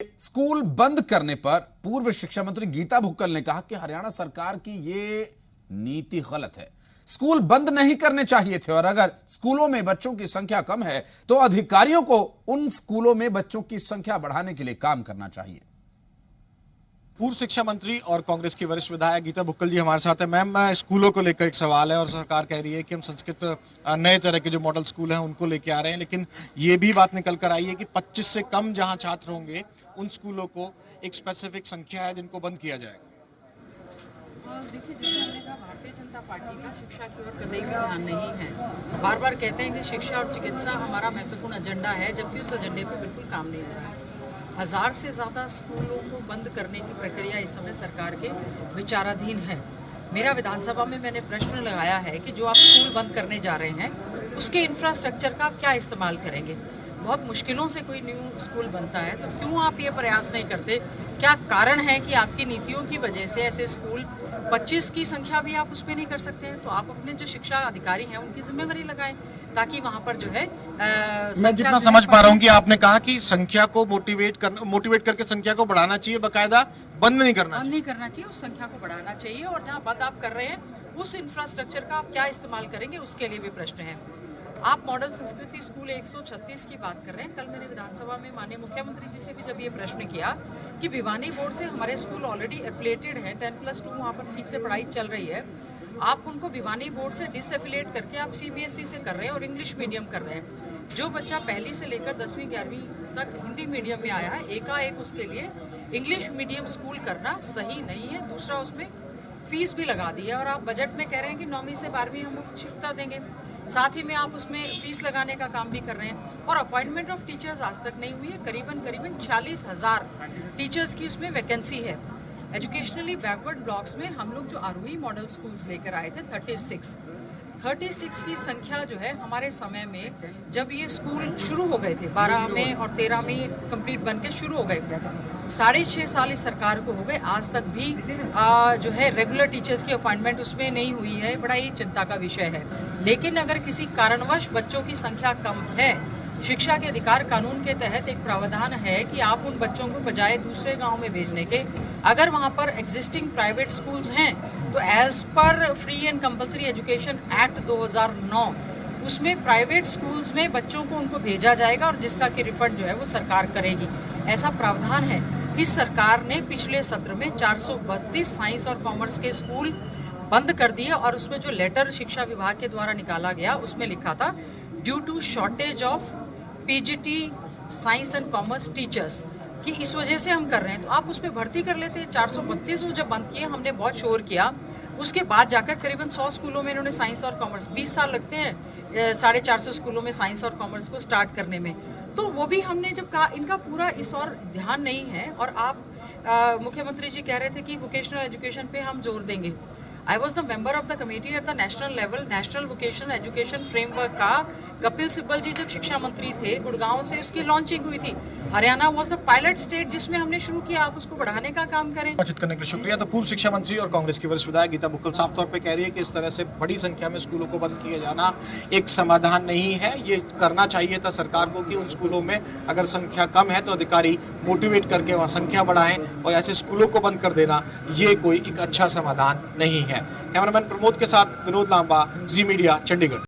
School बंद करने पर पूर्व शिक्षा मंत्री गीता भुक्कल ने कहा कि हरियाणा सरकार की ये नीति गलत है। स्कूल बंद नहीं करने चाहिए थे और अगर स्कूलों में बच्चों की संख्या कम है तो अधिकारियों को उन स्कूलों में बच्चों की संख्या बढ़ाने के लिए काम करना चाहिए। पूर्व शिक्षा मंत्री और कांग्रेस की वरिष्ठ विधायक गीता भुक्कल जी हमारे साथ है। मैम, स्कूलों को लेकर एक सवाल है और सरकार कह रही है कि हम संस्कृत नए तरह के जो मॉडल स्कूल हैं उनको लेके आ रहे हैं, लेकिन ये भी बात निकल कर आई है कि 25 से कम जहां छात्र होंगे उन स्कूलों को एक स्पेसिफिक संख्या है जिनको बंद किया जाएगा। देखिए, जैसे हमने कहा, भारतीय जनता पार्टी का शिक्षा की ओर कतई भी ध्यान नहीं है। बार बार कहते हैं कि शिक्षा और चिकित्सा हमारा महत्वपूर्ण एजेंडा है, जबकि उस एजेंडे पे बिल्कुल काम नहीं हो रहा है। 1000 से ज़्यादा स्कूलों को बंद करने की प्रक्रिया इस समय सरकार के विचाराधीन है। मेरा विधानसभा में मैंने प्रश्न लगाया है कि जो आप स्कूल बंद करने जा रहे हैं उसके इंफ्रास्ट्रक्चर का आप क्या इस्तेमाल करेंगे। बहुत मुश्किलों से कोई न्यू स्कूल बनता है, तो क्यों आप ये प्रयास नहीं करते? क्या कारण है कि आपकी नीतियों की वजह से ऐसे स्कूल 25 की संख्या भी आप उसमें नहीं कर सकते हैं? तो आप अपने जो शिक्षा अधिकारी हैं उनकी जिम्मेवारी लगाएं, ताकि वहां पर जो है मैं जितना समझ पा रहा हूँ कि आपने कहा कि संख्या को मोटिवेट करके संख्या को बढ़ाना चाहिए, बकायदा बंद नहीं करना चाहिए। उस संख्या को बढ़ाना चाहिए और जहाँ बंद आप कर रहे हैं उस इंफ्रास्ट्रक्चर का आप क्या इस्तेमाल करेंगे, उसके लिए भी प्रश्न है। आप मॉडल संस्कृति स्कूल 136 की बात कर रहे हैं। कल मैंने विधानसभा में माननीय मुख्यमंत्री जी से भी जब ये प्रश्न किया कि भिवानी बोर्ड से हमारे स्कूल ऑलरेडी एफिलेटेड है, 10+2 वहाँ पर ठीक से पढ़ाई चल रही है, आप उनको भिवानी बोर्ड से डिसएफिलेट करके आप CBSE से कर रहे हैं और इंग्लिश मीडियम कर रहे हैं। जो बच्चा पहली से लेकर 10वीं 11वीं तक हिंदी मीडियम में आया है, एकाएक उसके लिए इंग्लिश मीडियम स्कूल करना सही नहीं है। दूसरा, उसमें फीस भी लगा दी है और आप बजट में कह रहे हैं कि 9वीं से 12वीं हम मुफ्त शिक्षा देंगे, साथ ही में आप उसमें फीस लगाने का काम भी कर रहे हैं। और अपॉइंटमेंट ऑफ टीचर्स आज तक नहीं हुई है। करीबन 40,000 टीचर्स की उसमें वैकेंसी है। एजुकेशनली बैकवर्ड ब्लॉक्स में हम लोग जो आरोही मॉडल स्कूल्स लेकर आए थे 36 की संख्या जो है हमारे समय में जब ये स्कूल शुरू हो गए थे 12 में और 13 में कंप्लीट बन के शुरू हो गए, 6.5 साल इस सरकार को हो गए, आज तक भी जो है रेगुलर टीचर्स की अपॉइंटमेंट उसमें नहीं हुई है। बड़ा ही चिंता का विषय है। लेकिन अगर किसी कारणवश बच्चों की संख्या कम है, शिक्षा के अधिकार कानून के तहत एक प्रावधान है कि आप उन बच्चों को बजाय दूसरे गांव में भेजने के, अगर वहां पर एग्जिस्टिंग प्राइवेट स्कूल्स हैं तो as per free and compulsory education act 2009 उसमें प्राइवेट स्कूल्स में बच्चों को उनको भेजा जाएगा और जिसका कि रिफंड जो है वो सरकार करेगी, ऐसा प्रावधान है। इस सरकार ने पिछले सत्र में 432 साइंस और कॉमर्स के स्कूल बंद कर दिए और उसमें जो लेटर शिक्षा विभाग के द्वारा निकाला गया उसमें लिखा था due to shortage of PGT science and commerce teachers, कि इस वजह से हम कर रहे हैं। तो आप उसमें भर्ती कर लेते। 432 वो जब बंद किए, हमने बहुत शोर किया, उसके बाद जाकर करीबन 100 स्कूलों में इन्होंने साइंस और कॉमर्स, 20 साल लगते हैं 450 स्कूलों में साइंस और कॉमर्स को स्टार्ट करने में। तो वो भी हमने जब कहा इनका पूरा इस और ध्यान नहीं है और आप मुख्यमंत्री जी कह रहे थे कि वोकेशनल एजुकेशन पे हम जोर देंगे। I was the member of the committee at the national level, national vocational education framework का कपिल सिब्बल जी जब शिक्षा मंत्री थे, गुड़गांव से उसकी लॉन्चिंग हुई थी। Haryana was the pilot state जिसमें हमने शुरू किया। आप उसको बढ़ाने का काम करें। बातचीत करने के लिए शुक्रिया। तो पूर्व शिक्षा मंत्री और कांग्रेस की वरिष्ठ विधायक गीता भुक्कल साफ तौर पे कह रही है कि इस तरह से बड़ी संख्या में स्कूलों को बंद किया जाना एक समाधान नहीं है। ये करना चाहिए था सरकार को कि उन स्कूलों में अगर संख्या कम है तो अधिकारी मोटिवेट करके वहाँ संख्या बढ़ाएं, और ऐसे स्कूलों को बंद कर देना ये कोई एक अच्छा समाधान नहीं है। कैमरामैन प्रमोद के साथ विनोद लांबा, जी मीडिया, चंडीगढ़।